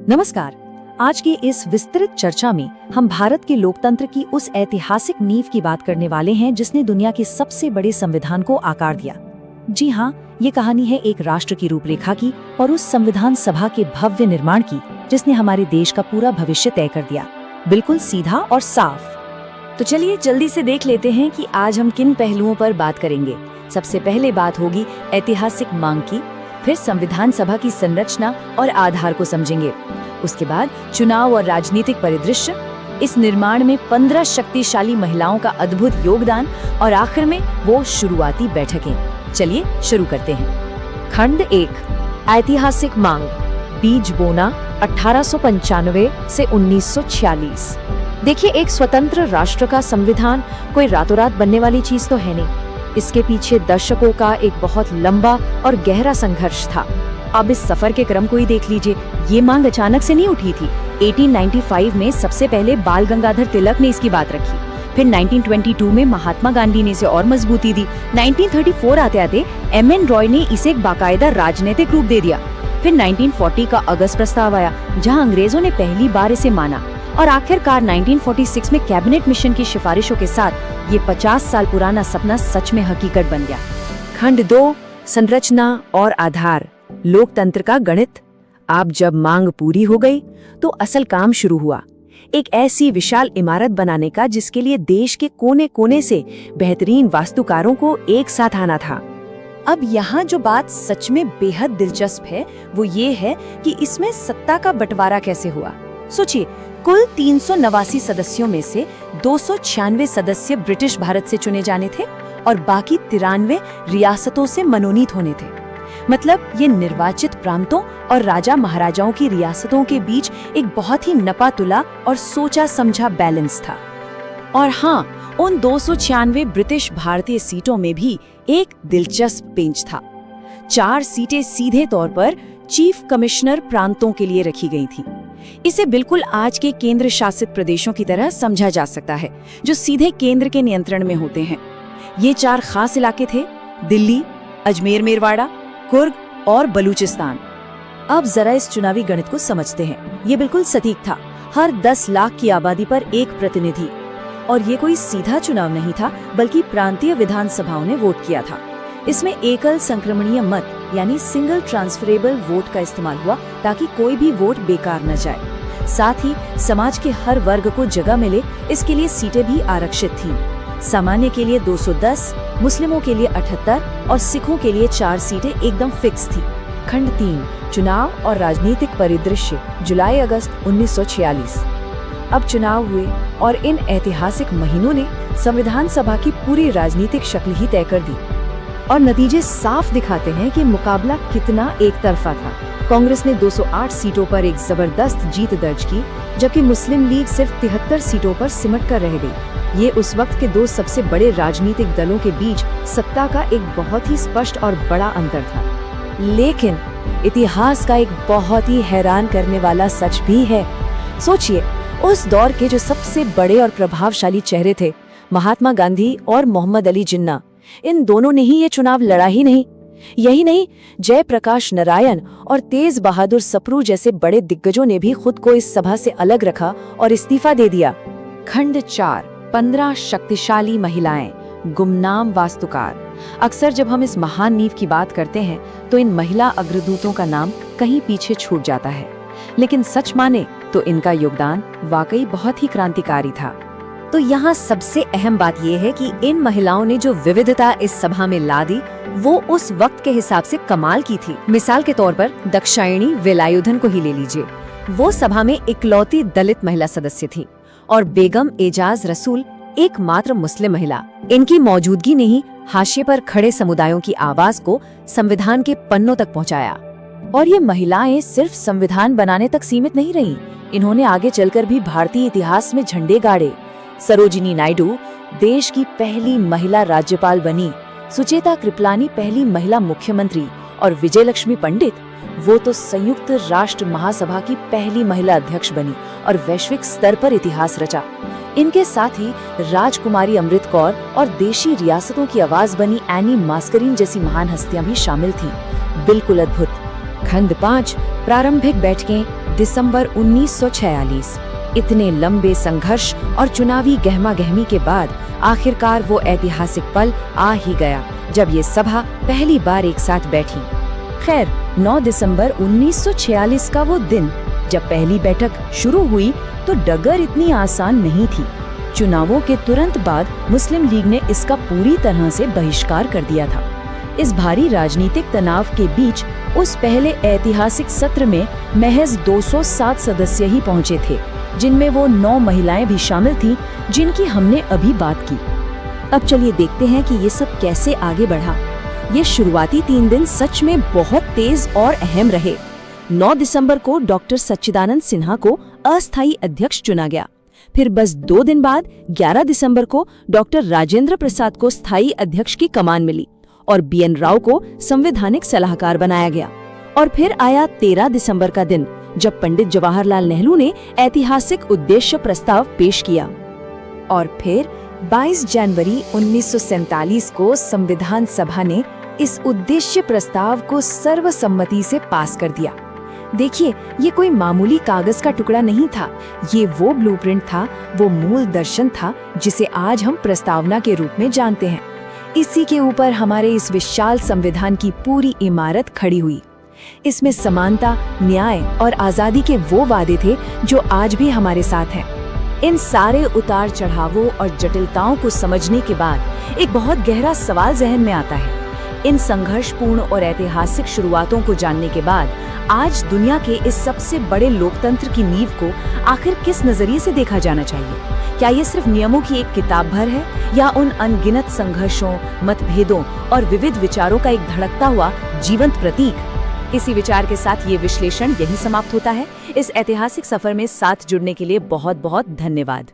नमस्कार। आज की इस विस्तृत चर्चा में हम भारत के लोकतंत्र की उस ऐतिहासिक नींव की बात करने वाले हैं जिसने दुनिया के सबसे बड़े संविधान को आकार दिया। जी हाँ, ये कहानी है एक राष्ट्र की रूपरेखा की और उस संविधान सभा के भव्य निर्माण की जिसने हमारे देश का पूरा भविष्य तय कर दिया, बिल्कुल सीधा और साफ। तो चलिए जल्दी से देख लेते हैं कि आज हम किन पहलुओं पर बात करेंगे। सबसे पहले बात होगी ऐतिहासिक मांग की, फिर संविधान सभा की संरचना और आधार को समझेंगे। उसके बाद चुनाव और राजनीतिक परिदृश्य, इस निर्माण में 15 शक्तिशाली महिलाओं का अद्भुत योगदान और आखिर में वो शुरुआती बैठकें। चलिए शुरू करते हैं। खंड 1, ऐतिहासिक मांग। बीज बोना 1895 से 1946। देखिए, एक स्वतंत्र राष्ट्र का संविधान कोई रातों रात बनने वाली चीज तो है नहीं। इसके पीछे दशकों का एक बहुत लंबा और गहरा संघर्ष था। अब इस सफर के क्रम को ही देख लीजिए। ये मांग अचानक से नहीं उठी थी। 1895 में सबसे पहले बाल गंगाधर तिलक ने इसकी बात रखी, फिर 1922 में महात्मा गांधी ने इसे और मजबूती दी। 1934 आते आते एम.एन. रॉय ने इसे एक बाकायदा राजनीतिक रूप दे दिया। फिर 1940 का अगस्त प्रस्ताव आया, जहां अंग्रेजों ने पहली बार इसे माना, और आखिरकार 1946 में कैबिनेट मिशन की सिफारिशों के साथ ये 50 साल पुराना सपना सच में हकीकत बन गया। खंड 2, संरचना और आधार। लोकतंत्र का गणित। अब जब मांग पूरी हो गई तो असल काम शुरू हुआ, एक ऐसी विशाल इमारत बनाने का जिसके लिए देश के कोने कोने से बेहतरीन वास्तुकारों को एक साथ आना था। अब यहाँ जो बात सच में बेहद दिलचस्प है वो ये है कि इसमें सत्ता का बंटवारा कैसे हुआ। सोचिए, कुल 389 सदस्यों में से 296 सदस्य ब्रिटिश भारत से चुने जाने थे और बाकी 93 रियासतों से मनोनीत होने थे। मतलब ये निर्वाचित प्रांतों और राजा महाराजाओं की रियासतों के बीच एक बहुत ही नपा तुला और सोचा समझा बैलेंस था। और हाँ, उन 296 ब्रिटिश भारतीय सीटों में भी एक दिलचस्प पेंच था। 4 सीटें सीधे तौर पर चीफ कमिश्नर प्रांतों के लिए रखी गई थी। इसे बिल्कुल आज के केंद्र शासित प्रदेशों की तरह समझा जा सकता है, जो सीधे केंद्र के नियंत्रण में होते हैं। ये 4 खास इलाके थे: दिल्ली, अजमेर मेरवाड़ा, कुर्ग और बलूचिस्तान। अब जरा इस चुनावी गणित को समझते हैं। ये बिल्कुल सटीक था, हर 10 लाख की आबादी पर एक प्रतिनिधि। और ये कोई सीधा चुनाव नहीं था, बल्कि प्रांतीय विधानसभाओं ने वोट किया था। इसमें एकल संक्रमणीय मत यानी सिंगल ट्रांसफरेबल वोट का इस्तेमाल हुआ, ताकि कोई भी वोट बेकार न जाए। साथ ही समाज के हर वर्ग को जगह मिले, इसके लिए सीटें भी आरक्षित थीं। सामान्य के लिए 210, मुस्लिमों के लिए 78 और सिखों के लिए 4 सीटें एकदम फिक्स थी। खंड 3, चुनाव और राजनीतिक परिदृश्य। जुलाई अगस्त 1946। अब चुनाव हुए और इन ऐतिहासिक महीनों ने संविधान सभा की पूरी राजनीतिक शक्ल ही तय कर दी। और नतीजे साफ दिखाते हैं कि मुकाबला कितना एक तरफा था। कांग्रेस ने 208 सीटों पर एक जबरदस्त जीत दर्ज की, जबकि मुस्लिम लीग सिर्फ 73 सीटों पर सिमट कर रह गई। ये उस वक्त के 2 सबसे बड़े राजनीतिक दलों के बीच सत्ता का एक बहुत ही स्पष्ट और बड़ा अंतर था। लेकिन इतिहास का एक बहुत ही हैरान करने वाला सच भी है। सोचिए, उस दौर के जो सबसे बड़े और प्रभावशाली चेहरे थे, महात्मा गांधी और मोहम्मद अली जिन्ना, इन दोनों ने ही ये चुनाव लड़ा ही नहीं। यही नहीं, जयप्रकाश नारायण और तेज बहादुर सप्रू जैसे बड़े दिग्गजों ने भी खुद को इस सभा से अलग रखा और इस्तीफा दे दिया। खंड 4, 15 शक्तिशाली महिलाएं, गुमनाम वास्तुकार। अक्सर जब हम इस महान नींव की बात करते हैं तो इन महिला अग्रदूतों का नाम कहीं पीछे छूट जाता है, लेकिन सच माने तो इनका योगदान वाकई बहुत ही क्रांतिकारी था। तो यहाँ सबसे अहम बात यह है कि इन महिलाओं ने जो विविधता इस सभा में ला दी, वो उस वक्त के हिसाब से कमाल की थी। मिसाल के तौर पर दाक्षायणी वेलायुधन को ही ले लीजिए। वो सभा में इकलौती दलित महिला सदस्य थी और बेगम एजाज रसूल एकमात्र मुस्लिम महिला। इनकी मौजूदगी ने ही हाशिए पर खड़े समुदायों की आवाज को संविधान के पन्नों तक पहुंचाया। और ये महिलाएं सिर्फ संविधान बनाने तक सीमित नहीं रहीं, इन्होंने आगे चलकर भी भारतीय इतिहास में झंडे गाड़े। सरोजिनी नायडू देश की पहली महिला राज्यपाल बनी, सुचेता कृपलानी पहली महिला मुख्यमंत्री, और विजयलक्ष्मी पंडित, वो तो संयुक्त राष्ट्र महासभा की पहली महिला अध्यक्ष बनी और वैश्विक स्तर पर इतिहास रचा। इनके साथ ही राजकुमारी अमृत कौर और देशी रियासतों की आवाज बनी एनी मास्करीन जैसी महान हस्तियां भी शामिल थीं। बिल्कुल अद्भुत। खंड 5, प्रारंभिक बैठकें, दिसंबर 1946। इतने लंबे संघर्ष और चुनावी गहमागहमी के बाद आखिरकार वो ऐतिहासिक पल आ ही गया जब ये सभा पहली बार एक साथ बैठी। खैर, 9 दिसंबर 1946 का वो दिन जब पहली बैठक शुरू हुई तो डगर इतनी आसान नहीं थी। चुनावों के तुरंत बाद मुस्लिम लीग ने इसका पूरी तरह से बहिष्कार कर दिया था। इस भारी राजनीतिक तनाव के बीच उस पहले ऐतिहासिक सत्र में महज 207 सदस्य ही पहुंचे थे, जिनमें वो 9 महिलाएं भी शामिल थीं, जिनकी हमने अभी बात की। अब चलिए देखते हैं कि ये सब कैसे आगे बढ़ा। ये शुरुआती 3 दिन सच में बहुत तेज और अहम रहे। 9 दिसंबर को डॉक्टर सच्चिदानंद सिन्हा को अस्थायी अध्यक्ष चुना गया। फिर बस 2 दिन बाद 11 दिसंबर को डॉक्टर राजेंद्र प्रसाद को स्थायी अध्यक्ष की कमान मिली और BN राव को संवैधानिक सलाहकार बनाया गया। और फिर आया 13 दिसंबर का दिन, जब पंडित जवाहरलाल नेहरू ने ऐतिहासिक उद्देश्य प्रस्ताव पेश किया। और फिर 22 जनवरी 1947 को संविधान सभा ने इस उद्देश्य प्रस्ताव को सर्वसम्मति से पास कर दिया। देखिए, ये कोई मामूली कागज का टुकड़ा नहीं था, ये वो ब्लूप्रिंट था, वो मूल दर्शन था जिसे आज हम प्रस्तावना के रूप में जानते हैं। इसी के ऊपर हमारे इस विशाल संविधान की पूरी इमारत खड़ी हुई। इसमें समानता, न्याय और आजादी के वो वादे थे जो आज भी हमारे साथ हैं। इन सारे उतार चढ़ावों और जटिलताओं को समझने के बाद एक बहुत गहरा सवाल जहन में आता है। इन संघर्षपूर्ण और ऐतिहासिक शुरुआतों को जानने के बाद आज दुनिया के इस सबसे बड़े लोकतंत्र की नींव को आखिर किस नजरिए से देखा जाना चाहिए? क्या ये सिर्फ नियमों की एक किताब भर है, या उन अनगिनत संघर्षों, मतभेदों और विविध विचारों का एक धड़कता हुआ जीवंत प्रतीक? इसी विचार के साथ ये विश्लेषण यही समाप्त होता है। इस ऐतिहासिक सफर में साथ जुड़ने के लिए बहुत बहुत धन्यवाद।